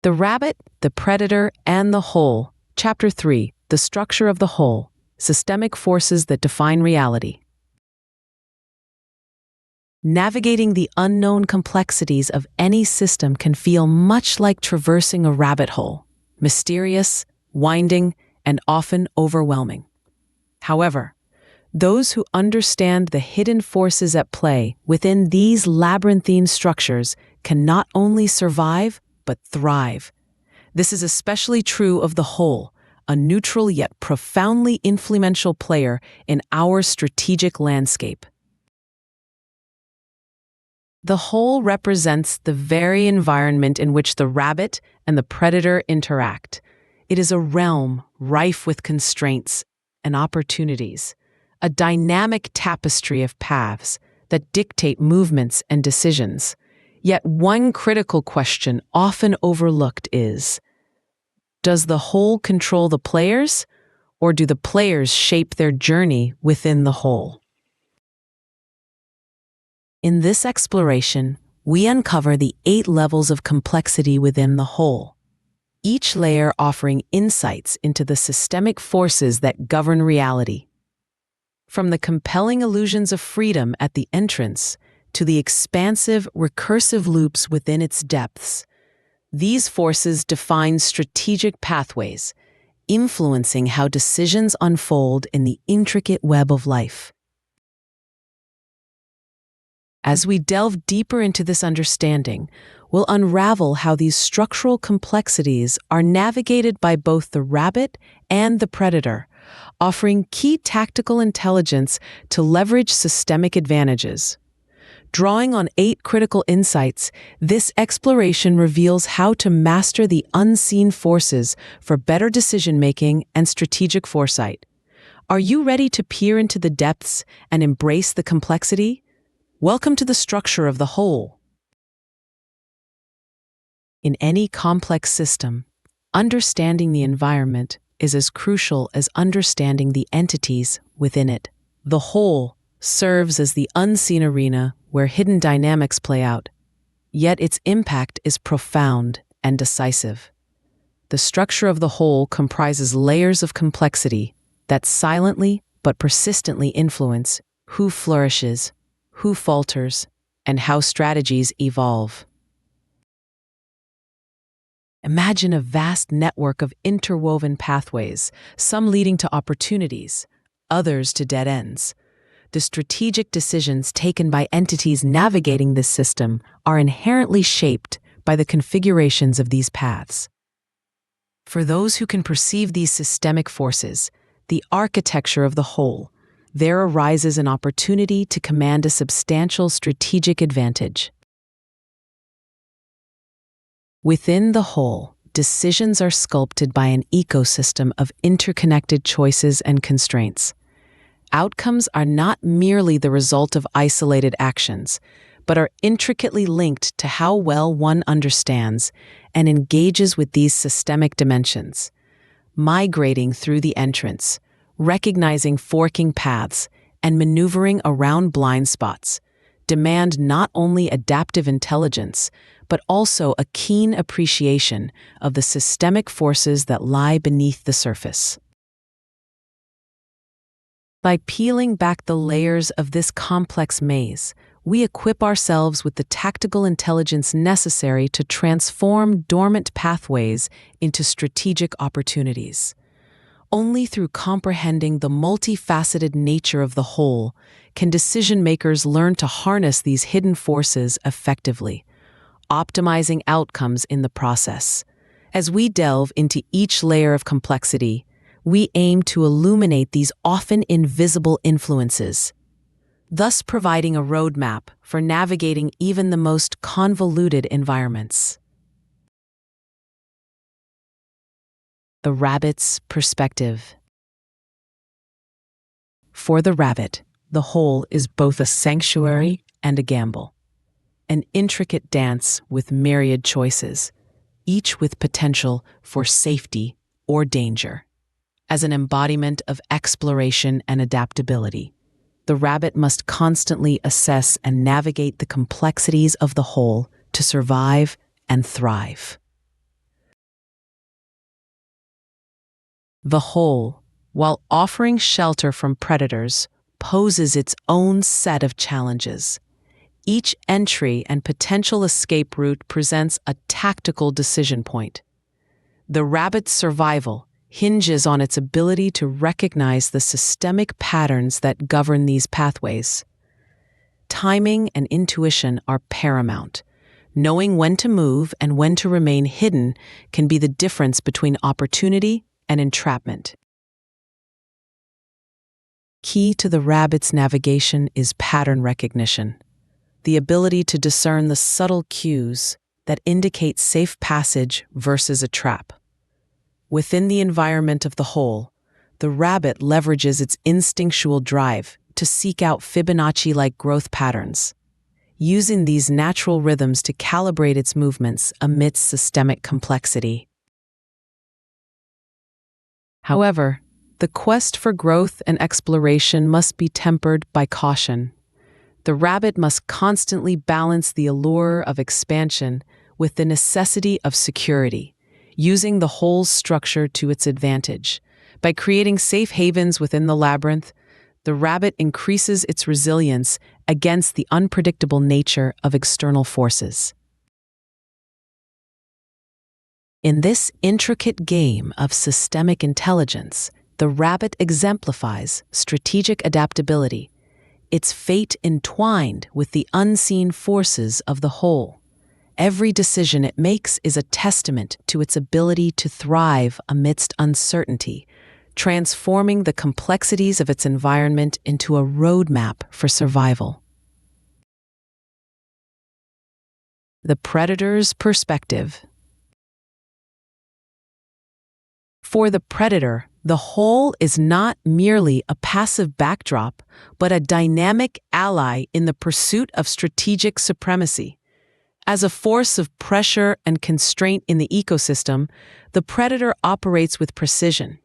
The Rabbit, the Predator, and the Whole. Chapter 3. The Structure of the Whole. Systemic Forces that Define Reality. Navigating the unknown complexities of any system can feel much like traversing a rabbit hole, mysterious, winding, and often overwhelming. However, those who understand the hidden forces at play within these labyrinthine structures can not only survive, but thrive. This is especially true of the Whole, a neutral yet profoundly influential player in our strategic landscape. The Whole represents the very environment in which the rabbit and the predator interact. It is a realm rife with constraints and opportunities, a dynamic tapestry of paths that dictate movements and decisions. Yet one critical question often overlooked is, does the Whole control the players, or do the players shape their journey within the Whole? In this exploration, we uncover the 8 levels of complexity within the Whole, each layer offering insights into the systemic forces that govern reality. From the compelling illusions of freedom at the entrance to the expansive, recursive loops within its depths, these forces define strategic pathways, influencing how decisions unfold in the intricate web of life. As we delve deeper into this understanding, we'll unravel how these structural complexities are navigated by both the rabbit and the predator, offering key tactical intelligence to leverage systemic advantages. Drawing on 8 critical insights, this exploration reveals how to master the unseen forces for better decision-making and strategic foresight. Are you ready to peer into the depths and embrace the complexity? Welcome to the structure of the Whole. In any complex system, understanding the environment is as crucial as understanding the entities within it. The Whole serves as the unseen arena where hidden dynamics play out, yet its impact is profound and decisive. The structure of the Whole comprises layers of complexity that silently but persistently influence who flourishes, who falters, and how strategies evolve. Imagine a vast network of interwoven pathways, some leading to opportunities, others to dead ends. The strategic decisions taken by entities navigating this system are inherently shaped by the configurations of these paths. For those who can perceive these systemic forces, the architecture of the Whole, there arises an opportunity to command a substantial strategic advantage. Within the Whole, decisions are sculpted by an ecosystem of interconnected choices and constraints. Outcomes are not merely the result of isolated actions, but are intricately linked to how well one understands and engages with these systemic dimensions. Migrating through the entrance, recognizing forking paths, and maneuvering around blind spots demand not only adaptive intelligence, but also a keen appreciation of the systemic forces that lie beneath the surface. By peeling back the layers of this complex maze, we equip ourselves with the tactical intelligence necessary to transform dormant pathways into strategic opportunities. Only through comprehending the multifaceted nature of the Whole can decision-makers learn to harness these hidden forces effectively, optimizing outcomes in the process. As we delve into each layer of complexity, we aim to illuminate these often invisible influences, thus providing a roadmap for navigating even the most convoluted environments. The rabbit's perspective. For the rabbit, the Whole is both a sanctuary and a gamble, an intricate dance with myriad choices, each with potential for safety or danger. As an embodiment of exploration and adaptability, the rabbit must constantly assess and navigate the complexities of the Whole to survive and thrive. The whole, while offering shelter from predators, poses its own set of challenges. Each entry and potential escape route presents a tactical decision point. The rabbit's survival hinges on its ability to recognize the systemic patterns that govern these pathways. Timing and intuition are paramount. Knowing when to move and when to remain hidden can be the difference between opportunity and entrapment. Key to the rabbit's navigation is pattern recognition, the ability to discern the subtle cues that indicate safe passage versus a trap. Within the environment of the hole, the rabbit leverages its instinctual drive to seek out Fibonacci-like growth patterns, using these natural rhythms to calibrate its movements amidst systemic complexity. However, the quest for growth and exploration must be tempered by caution. The rabbit must constantly balance the allure of expansion with the necessity of security, using the hole's structure to its advantage. By creating safe havens within the labyrinth, the rabbit increases its resilience against the unpredictable nature of external forces. In this intricate game of systemic intelligence, the rabbit exemplifies strategic adaptability, its fate entwined with the unseen forces of the whole. Every decision it makes is a testament to its ability to thrive amidst uncertainty, transforming the complexities of its environment into a roadmap for survival. The predator's perspective. For the predator, the hole is not merely a passive backdrop, but a dynamic ally in the pursuit of strategic supremacy. As a force of pressure and constraint in the ecosystem, the predator operates with precision,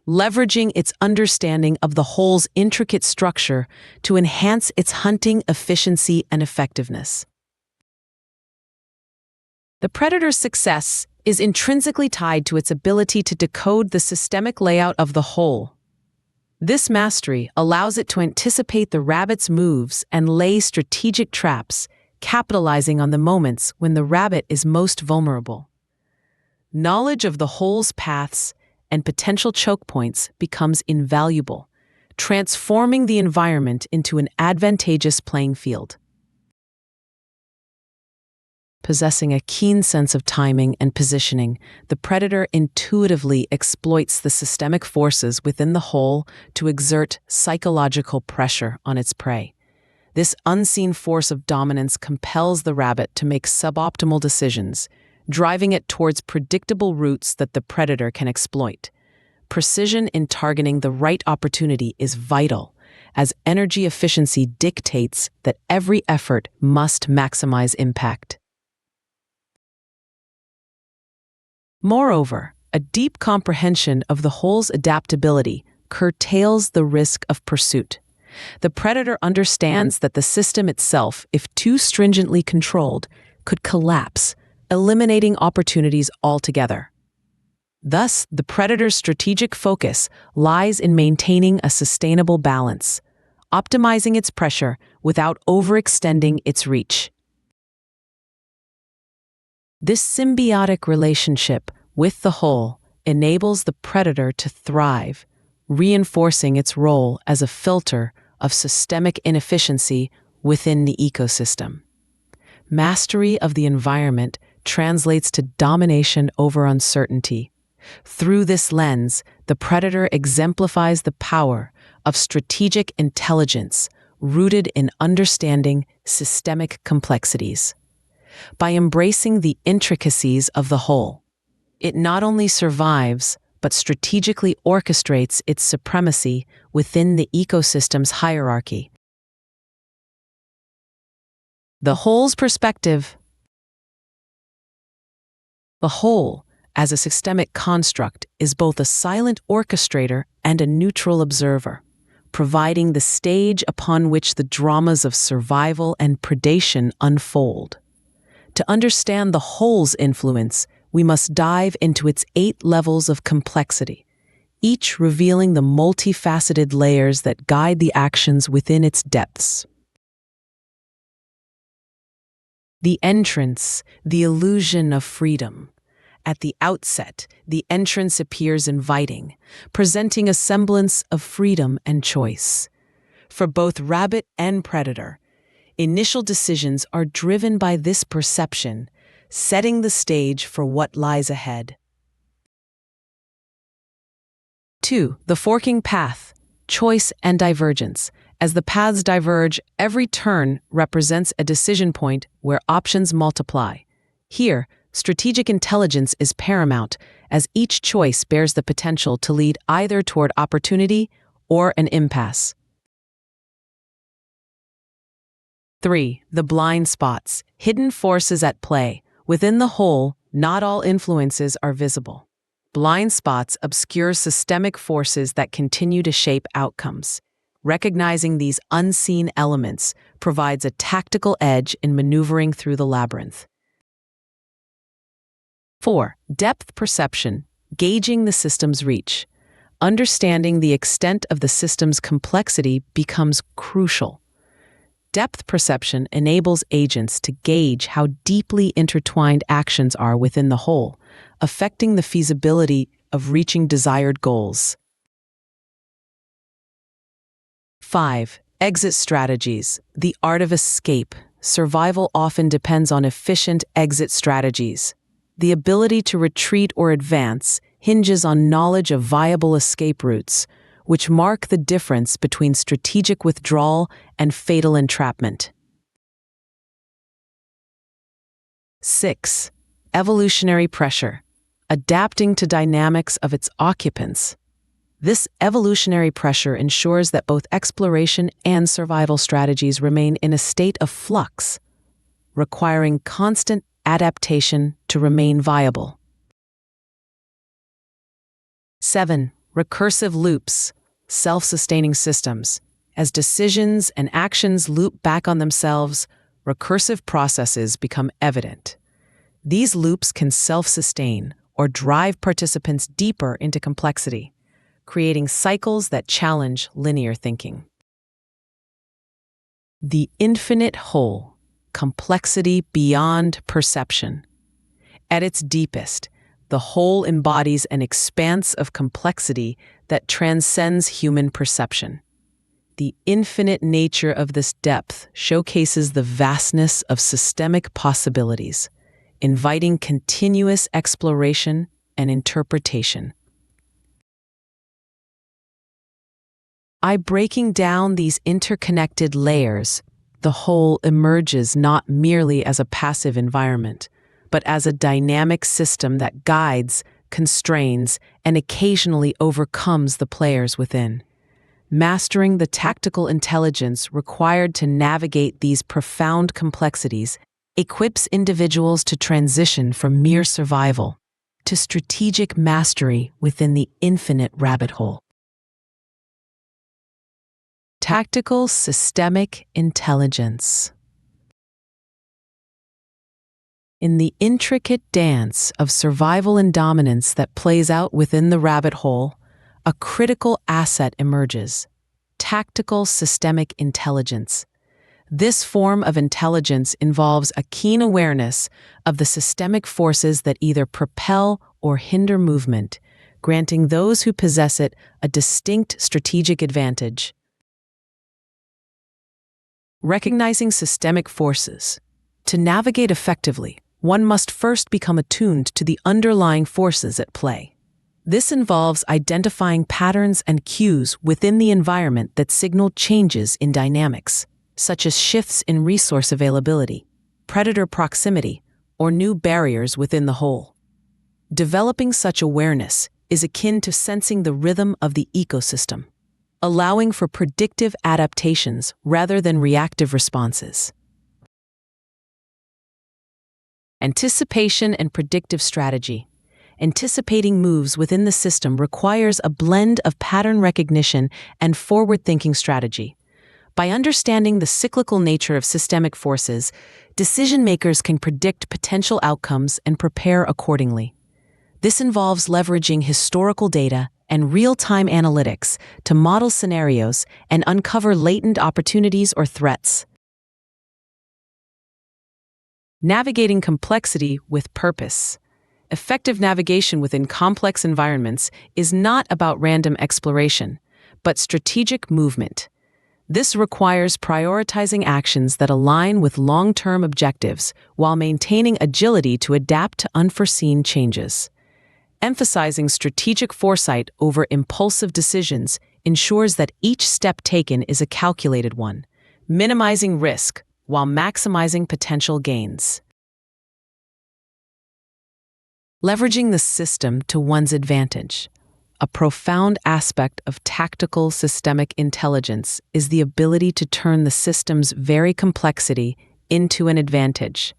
leveraging its understanding of the hole's intricate structure to enhance its hunting efficiency and effectiveness. The predator's success is intrinsically tied to its ability to decode the systemic layout of the hole. This mastery allows it to anticipate the rabbit's moves and lay strategic traps, capitalizing on the moments when the rabbit is most vulnerable. Knowledge of the hole's paths and potential choke points becomes invaluable, transforming the environment into an advantageous playing field. Possessing a keen sense of timing and positioning, the predator intuitively exploits the systemic forces within the hole to exert psychological pressure on its prey. This unseen force of dominance compels the rabbit to make suboptimal decisions, driving it towards predictable routes that the predator can exploit. Precision in targeting the right opportunity is vital, as energy efficiency dictates that every effort must maximize impact. Moreover, a deep comprehension of the hole's adaptability curtails the risk of pursuit. The predator understands that the system itself, if too stringently controlled, could collapse, eliminating opportunities altogether. Thus, the predator's strategic focus lies in maintaining a sustainable balance, optimizing its pressure without overextending its reach. This symbiotic relationship with the hole enables the predator to thrive, reinforcing its role as a filter of systemic inefficiency within the ecosystem. Mastery of the environment translates to domination over uncertainty. Through this lens, the predator exemplifies the power of strategic intelligence rooted in understanding systemic complexities. By embracing the intricacies of the whole, it not only survives, but strategically orchestrates its supremacy within the ecosystem's hierarchy. The whole's perspective. The whole, as a systemic construct, is both a silent orchestrator and a neutral observer, providing the stage upon which the dramas of survival and predation unfold. To understand the whole's influence, we must dive into its 8 levels of complexity, each revealing the multifaceted layers that guide the actions within its depths. The entrance, the illusion of freedom. At the outset, the entrance appears inviting, presenting a semblance of freedom and choice. For both rabbit and predator, initial decisions are driven by this perception, setting the stage for what lies ahead. 2. The forking path, choice and divergence. As the paths diverge, every turn represents a decision point where options multiply. Here, strategic intelligence is paramount, as each choice bears the potential to lead either toward opportunity or an impasse. 3. The blind spots, hidden forces at play. Within the whole, not all influences are visible. Blind spots obscure systemic forces that continue to shape outcomes. Recognizing these unseen elements provides a tactical edge in maneuvering through the labyrinth. 4. Depth perception, gauging the system's reach. Understanding the extent of the system's complexity becomes crucial. Depth perception enables agents to gauge how deeply intertwined actions are within the whole, affecting the feasibility of reaching desired goals. 5. Exit strategies, the art of escape. Survival often depends on efficient exit strategies. The ability to retreat or advance hinges on knowledge of viable escape routes, which mark the difference between strategic withdrawal and fatal entrapment. 6. Evolutionary pressure, adapting to dynamics of its occupants. This evolutionary pressure ensures that both exploration and survival strategies remain in a state of flux, requiring constant adaptation to remain viable. 7. Recursive loops, self-sustaining systems. As decisions and actions loop back on themselves, recursive processes become evident. These loops can self-sustain or drive participants deeper into complexity, creating cycles that challenge linear thinking. The infinite whole, complexity beyond perception. At its deepest, the whole embodies an expanse of complexity that transcends human perception. The infinite nature of this depth showcases the vastness of systemic possibilities, inviting continuous exploration and interpretation. By breaking down these interconnected layers, the whole emerges not merely as a passive environment, but as a dynamic system that guides, constrains, and occasionally overcomes the players within. Mastering the tactical intelligence required to navigate these profound complexities equips individuals to transition from mere survival to strategic mastery within the infinite rabbit hole. Tactical systemic intelligence. In the intricate dance of survival and dominance that plays out within the rabbit hole, a critical asset emerges: tactical systemic intelligence. This form of intelligence involves a keen awareness of the systemic forces that either propel or hinder movement, granting those who possess it a distinct strategic advantage. Recognizing systemic forces. To navigate effectively, one must first become attuned to the underlying forces at play. This involves identifying patterns and cues within the environment that signal changes in dynamics, such as shifts in resource availability, predator proximity, or new barriers within the whole. Developing such awareness is akin to sensing the rhythm of the ecosystem, allowing for predictive adaptations rather than reactive responses. Anticipation and predictive strategy. Anticipating moves within the system requires a blend of pattern recognition and forward-thinking strategy. By understanding the cyclical nature of systemic forces, decision-makers can predict potential outcomes and prepare accordingly. This involves leveraging historical data and real-time analytics to model scenarios and uncover latent opportunities or threats. Navigating complexity with purpose. Effective navigation within complex environments is not about random exploration, but strategic movement. This requires prioritizing actions that align with long-term objectives while maintaining agility to adapt to unforeseen changes. Emphasizing strategic foresight over impulsive decisions ensures that each step taken is a calculated one, minimizing risk while maximizing potential gains. Leveraging the system to one's advantage. A profound aspect of tactical systemic intelligence is the ability to turn the system's very complexity into an advantage.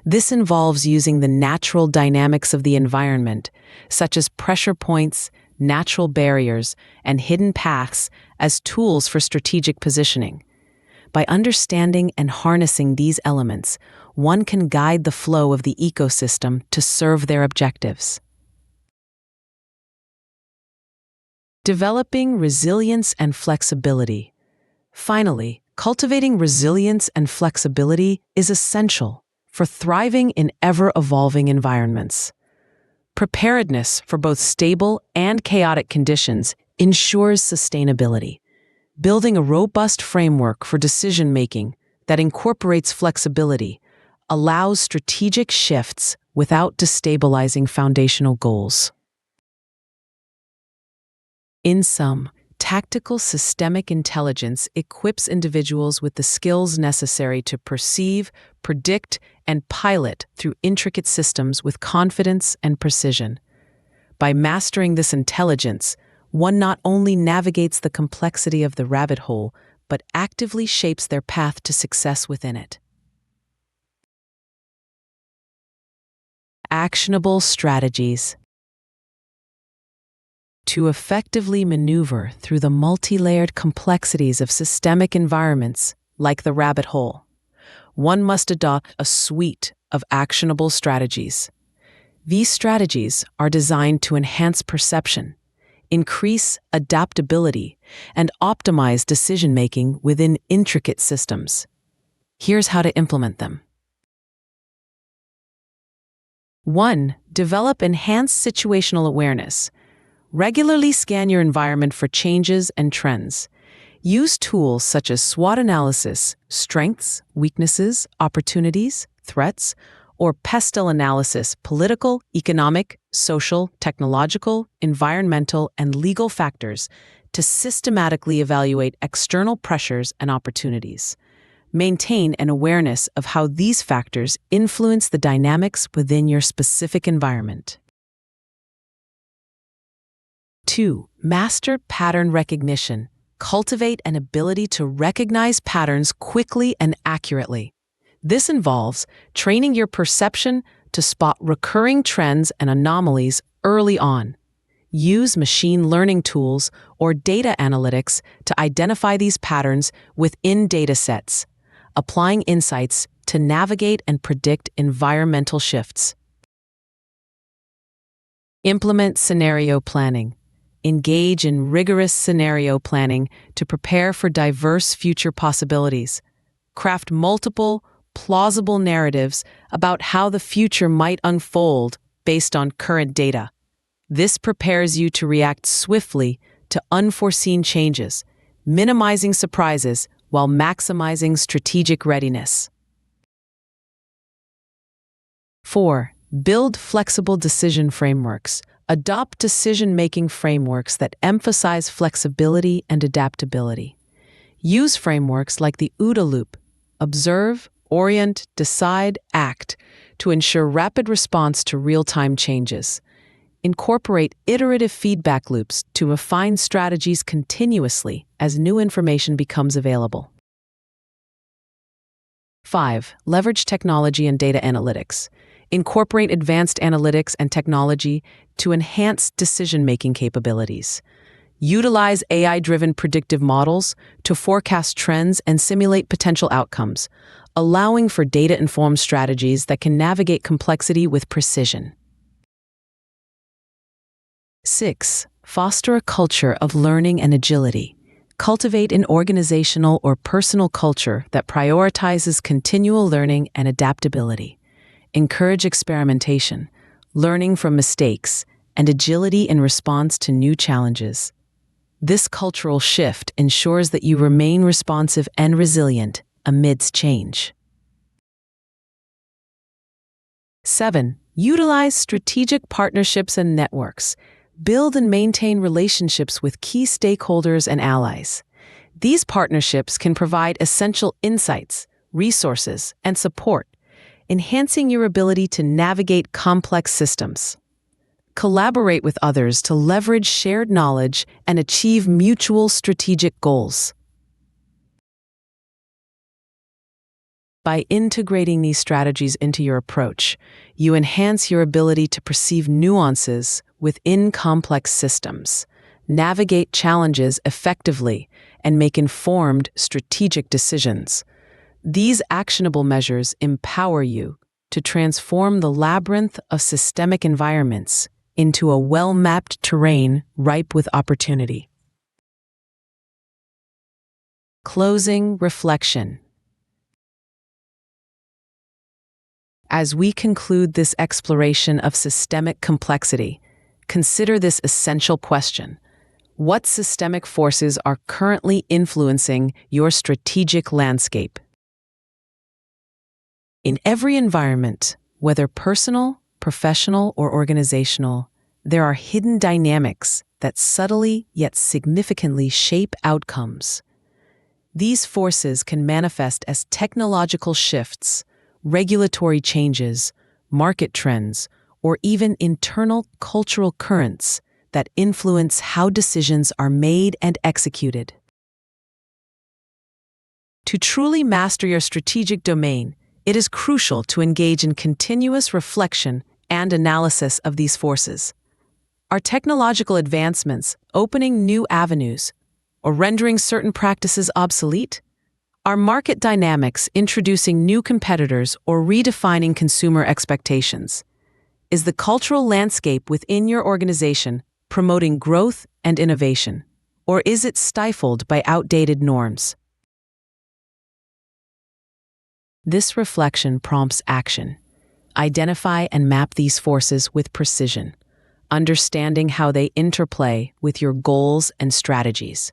This involves using the natural dynamics of the environment, such as pressure points, natural barriers, and hidden paths, as tools for strategic positioning. By understanding and harnessing these elements, one can guide the flow of the ecosystem to serve their objectives. Developing resilience and flexibility. Finally, cultivating resilience and flexibility is essential for thriving in ever-evolving environments. Preparedness for both stable and chaotic conditions ensures sustainability. Building a robust framework for decision-making that incorporates flexibility allows strategic shifts without destabilizing foundational goals. In sum, tactical systemic intelligence equips individuals with the skills necessary to perceive, predict, and pilot through intricate systems with confidence and precision. By mastering this intelligence, one not only navigates the complexity of the rabbit hole, but actively shapes their path to success within it. Actionable strategies. To effectively maneuver through the multi-layered complexities of systemic environments, like the rabbit hole, one must adopt a suite of actionable strategies. These strategies are designed to enhance perception, increase adaptability, and optimize decision-making within intricate systems. Here's how to implement them. 1. Develop enhanced situational awareness. Regularly scan your environment for changes and trends. Use tools such as SWOT analysis, strengths, weaknesses, opportunities, threats, or PESTEL analysis, political, economic, social, technological, environmental, and legal factors, to systematically evaluate external pressures and opportunities. Maintain an awareness of how these factors influence the dynamics within your specific environment. 2. Master pattern recognition. Cultivate an ability to recognize patterns quickly and accurately. This involves training your perception to spot recurring trends and anomalies early on. Use machine learning tools or data analytics to identify these patterns within datasets, applying insights to navigate and predict environmental shifts. Implement scenario planning. Engage in rigorous scenario planning to prepare for diverse future possibilities. Craft multiple, plausible narratives about how the future might unfold based on current data. This prepares you to react swiftly to unforeseen changes, minimizing surprises while maximizing strategic readiness. 4. Build flexible decision frameworks. Adopt decision-making frameworks that emphasize flexibility and adaptability. Use frameworks like the OODA loop, observe, orient, decide, act, to ensure rapid response to real-time changes. Incorporate iterative feedback loops to refine strategies continuously as new information becomes available. 5. Leverage technology and data analytics. Incorporate advanced analytics and technology to enhance decision-making capabilities. Utilize AI-driven predictive models to forecast trends and simulate potential outcomes, allowing for data-informed strategies that can navigate complexity with precision. 6. Foster a culture of learning and agility. Cultivate an organizational or personal culture that prioritizes continual learning and adaptability. Encourage experimentation, learning from mistakes, and agility in response to new challenges. This cultural shift ensures that you remain responsive and resilient amidst change. 7. Utilize strategic partnerships and networks. Build and maintain relationships with key stakeholders and allies. These partnerships can provide essential insights, resources, and support, enhancing your ability to navigate complex systems. Collaborate with others to leverage shared knowledge and achieve mutual strategic goals. By integrating these strategies into your approach, you enhance your ability to perceive nuances within complex systems, navigate challenges effectively, and make informed strategic decisions. These actionable measures empower you to transform the labyrinth of systemic environments into a well-mapped terrain ripe with opportunity. Closing reflection. As we conclude this exploration of systemic complexity, consider this essential question. What systemic forces are currently influencing your strategic landscape? In every environment, whether personal, professional, or organizational, there are hidden dynamics that subtly yet significantly shape outcomes. These forces can manifest as technological shifts, regulatory changes, market trends, or even internal cultural currents that influence how decisions are made and executed. To truly master your strategic domain, it is crucial to engage in continuous reflection and analysis of these forces. Are technological advancements opening new avenues or rendering certain practices obsolete? Are market dynamics introducing new competitors or redefining consumer expectations? Is the cultural landscape within your organization promoting growth and innovation, or is it stifled by outdated norms? This reflection prompts action. Identify and map these forces with precision, understanding how they interplay with your goals and strategies.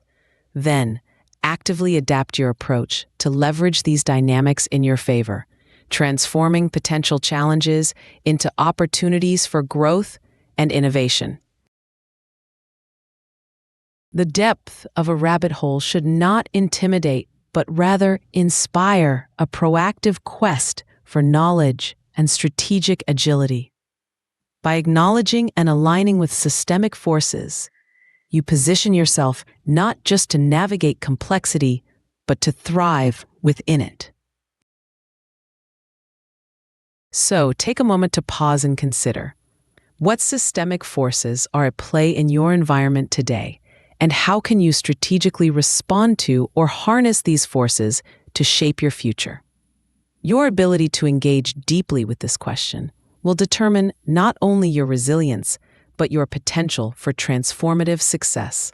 Then, actively adapt your approach to leverage these dynamics in your favor, transforming potential challenges into opportunities for growth and innovation. The depth of a rabbit hole should not intimidate, but rather inspire a proactive quest for knowledge and strategic agility. By acknowledging and aligning with systemic forces, you position yourself not just to navigate complexity, but to thrive within it. So, take a moment to pause and consider. What systemic forces are at play in your environment today, and how can you strategically respond to or harness these forces to shape your future? Your ability to engage deeply with this question will determine not only your resilience, but your potential for transformative success.